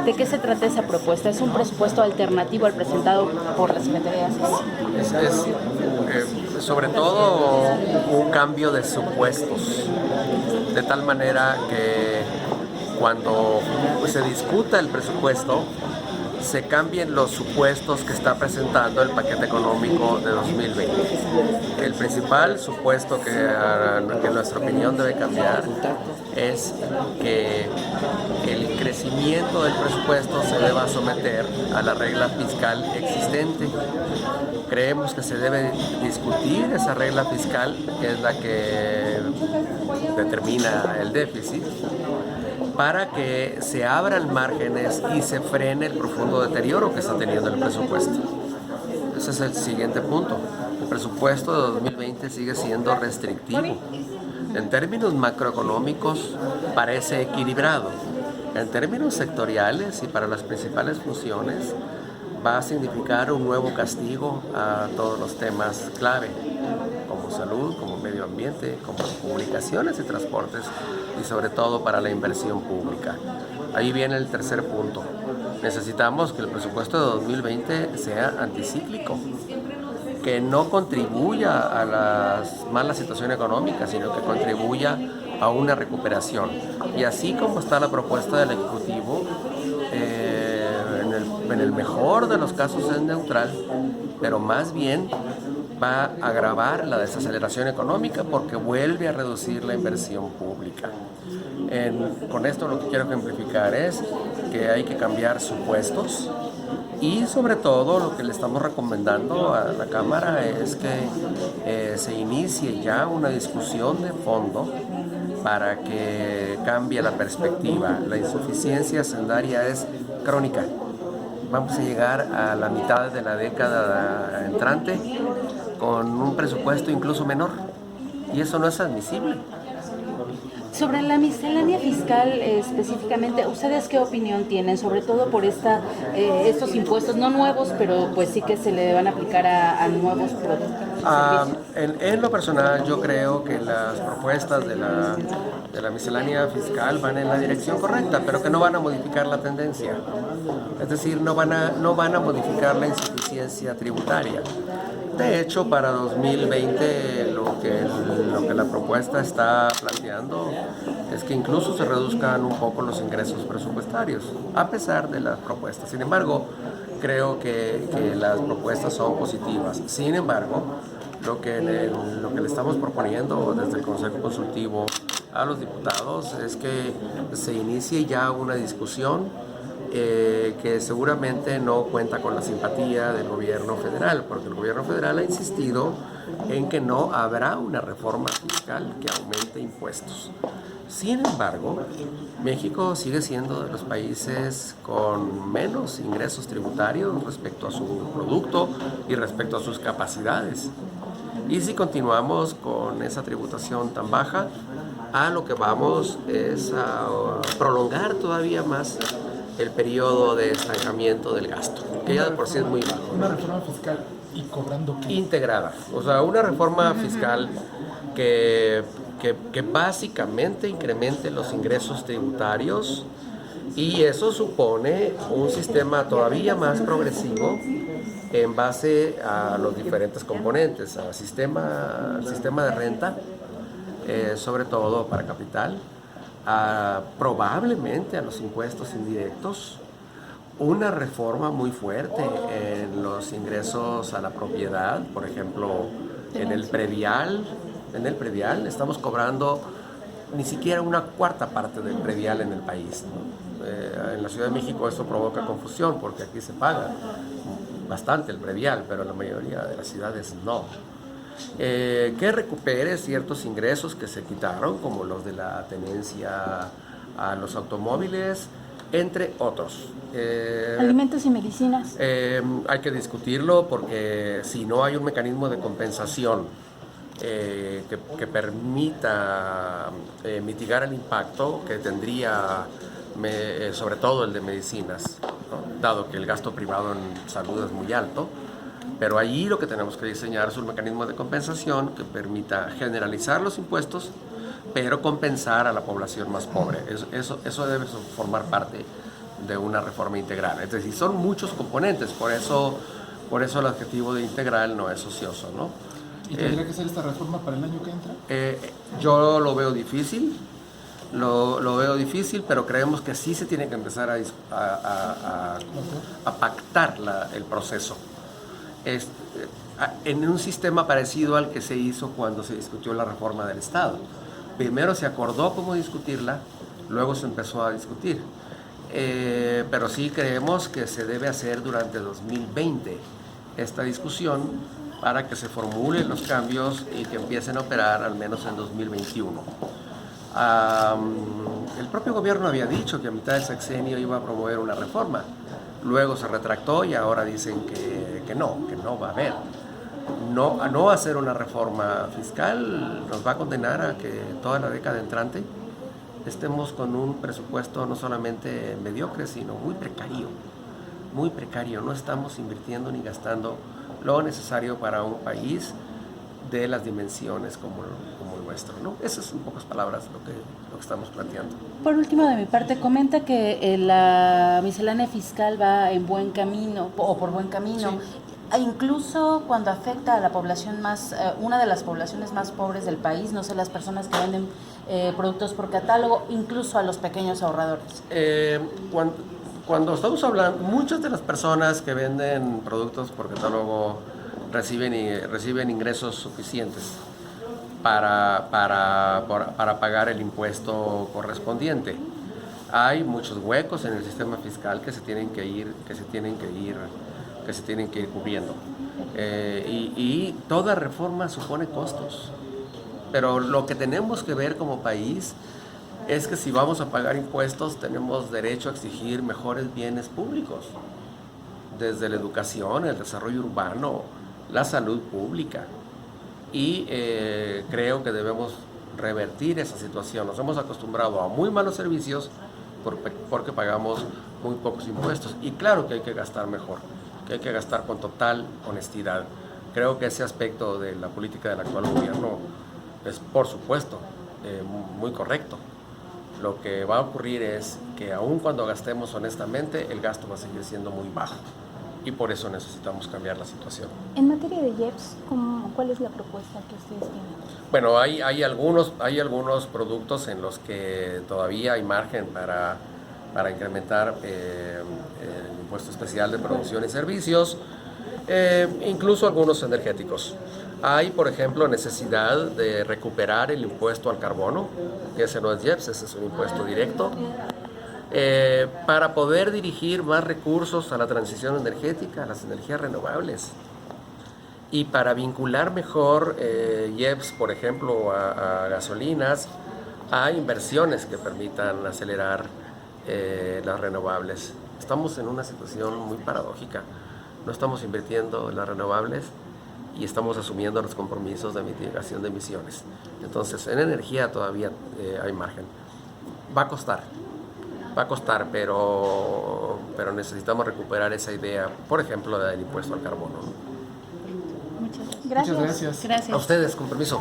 ¿De qué se trata esa propuesta? ¿Es un presupuesto alternativo al presentado por la Secretaría de Hacienda? Sobre todo un cambio de supuestos, de tal manera que cuando se discuta el presupuesto, se cambien los supuestos que está presentando el paquete económico de 2020. El principal supuesto que en nuestra opinión debe cambiar es que el crecimiento del presupuesto se deba someter a la regla fiscal existente. Creemos que se debe discutir esa regla fiscal, que es la que determina el déficit, para que se abran márgenes y se frene el profundo deterioro que está teniendo el presupuesto. Ese es el siguiente punto. El presupuesto de 2020 sigue siendo restrictivo. En términos macroeconómicos parece equilibrado. En términos sectoriales y para las principales funciones va a significar un nuevo castigo a todos los temas clave, como salud, como medio ambiente, como comunicaciones y transportes, y sobre todo para la inversión pública. Ahí viene el tercer punto. Necesitamos que el presupuesto de 2020 sea anticíclico, que no contribuya a la mala situación económica, sino que contribuya a una recuperación. Y así como está la propuesta del Ejecutivo, en el mejor de los casos es neutral, pero más bien va a agravar la desaceleración económica porque vuelve a reducir la inversión pública. Con esto lo que quiero ejemplificar es que hay que cambiar supuestos y sobre todo lo que le estamos recomendando a la Cámara es que se inicie ya una discusión de fondo para que cambie la perspectiva. La insuficiencia hacendaria es crónica. Vamos a llegar a la mitad de la década entrante con un presupuesto incluso menor, y eso no es admisible. Sobre la miscelánea fiscal específicamente, ¿ustedes qué opinión tienen? Sobre todo por estos impuestos, no nuevos, pero pues sí que se le van a aplicar a nuevos productos. En lo personal, yo creo que las propuestas de la miscelánea fiscal van en la dirección correcta, pero que no van a modificar la tendencia. Es decir, no van a modificar la insuficiencia tributaria. De hecho, para 2020 lo que la propuesta está planteando es que incluso se reduzcan un poco los ingresos presupuestarios, a pesar de las propuestas. Sin embargo, creo que las propuestas son positivas. Sin embargo, lo que le estamos proponiendo desde el Consejo Consultivo a los diputados es que se inicie ya una discusión que seguramente no cuenta con la simpatía del gobierno federal, porque el gobierno federal ha insistido en que no habrá una reforma fiscal que aumente impuestos. Sin embargo, México sigue siendo de los países con menos ingresos tributarios respecto a su producto y respecto a sus capacidades. Y si continuamos con esa tributación tan baja, a lo que vamos es a prolongar todavía más el periodo de estancamiento del gasto, que ya de por sí es muy bajo. Una reforma fiscal y cobrando ¿qué? Integrada, o sea, una reforma fiscal que básicamente incremente los ingresos tributarios, y eso supone un sistema todavía más progresivo en base a los diferentes componentes, al sistema de renta, sobre todo para capital, probablemente a los impuestos indirectos, una reforma muy fuerte en los ingresos a la propiedad, por ejemplo, en el predial estamos cobrando ni siquiera una cuarta parte del predial en el país, ¿no? En la Ciudad de México eso provoca confusión porque aquí se paga bastante el predial, pero en la mayoría de las ciudades no. Que recupere ciertos ingresos que se quitaron, como los de la tenencia a los automóviles, entre otros. Alimentos y medicinas. Hay que discutirlo porque si no hay un mecanismo de compensación que permita mitigar el impacto que tendría sobre todo el de medicinas, ¿no? Dado que el gasto privado en salud es muy alto. Pero allí lo que tenemos que diseñar es un mecanismo de compensación que permita generalizar los impuestos, pero compensar a la población más pobre. Eso debe formar parte de una reforma integral. Es decir, son muchos componentes, por eso el adjetivo de integral no es ocioso, ¿no? ¿Y tendría que ser esta reforma para el año que entra? Yo lo veo difícil, pero creemos que sí se tiene que empezar a pactar el proceso. En un sistema parecido al que se hizo cuando se discutió la reforma del Estado. Primero se acordó cómo discutirla, luego se empezó a discutir. Pero sí creemos que se debe hacer durante 2020 esta discusión para que se formulen los cambios y que empiecen a operar al menos en 2021. El propio gobierno había dicho que a mitad del sexenio iba a promover una reforma, luego se retractó y ahora dicen que no va a haber. No hacer una reforma fiscal nos va a condenar a que toda la década entrante estemos con un presupuesto no solamente mediocre, sino muy precario. No estamos invirtiendo ni gastando lo necesario para un país de las dimensiones como el nuestro, ¿no? Eso es en pocas palabras lo que estamos planteando. Por último, de mi parte, comenta que la miscelánea fiscal va en buen camino, o por buen camino. Sí. Incluso cuando afecta a la población una de las poblaciones más pobres del país, no sé, las personas que venden productos por catálogo, incluso a los pequeños ahorradores. Cuando estamos hablando, muchas de las personas que venden productos por catálogo reciben ingresos suficientes para pagar el impuesto correspondiente. Hay muchos huecos en el sistema fiscal que se tienen que ir cubriendo. Y toda reforma supone costos. Pero lo que tenemos que ver como país es que si vamos a pagar impuestos tenemos derecho a exigir mejores bienes públicos, desde la educación, el desarrollo urbano, la salud pública. Y creo que debemos revertir esa situación. Nos hemos acostumbrado a muy malos servicios porque pagamos muy pocos impuestos. Y claro que hay que gastar mejor, que hay que gastar con total honestidad. Creo que ese aspecto de la política del actual gobierno es, por supuesto, muy correcto. Lo que va a ocurrir es que aun cuando gastemos honestamente, el gasto va a seguir siendo muy bajo. Y por eso necesitamos cambiar la situación. En materia de IEPS, ¿cuál es la propuesta que ustedes tienen? Bueno, hay algunos productos en los que todavía hay margen para incrementar el impuesto especial de producción y servicios, incluso algunos energéticos. Hay, por ejemplo, necesidad de recuperar el impuesto al carbono, que ese no es IEPS, ese es un impuesto directo, para poder dirigir más recursos a la transición energética, a las energías renovables, y para vincular mejor IEPS, por ejemplo, a gasolinas, a inversiones que permitan acelerar las renovables. Estamos en una situación muy paradójica. No estamos invirtiendo en las renovables y estamos asumiendo los compromisos de mitigación de emisiones. Entonces, en energía todavía hay margen. Va a costar, pero necesitamos recuperar esa idea, por ejemplo, del impuesto al carbono, ¿no? Muchas gracias. Muchas gracias. A ustedes, con permiso.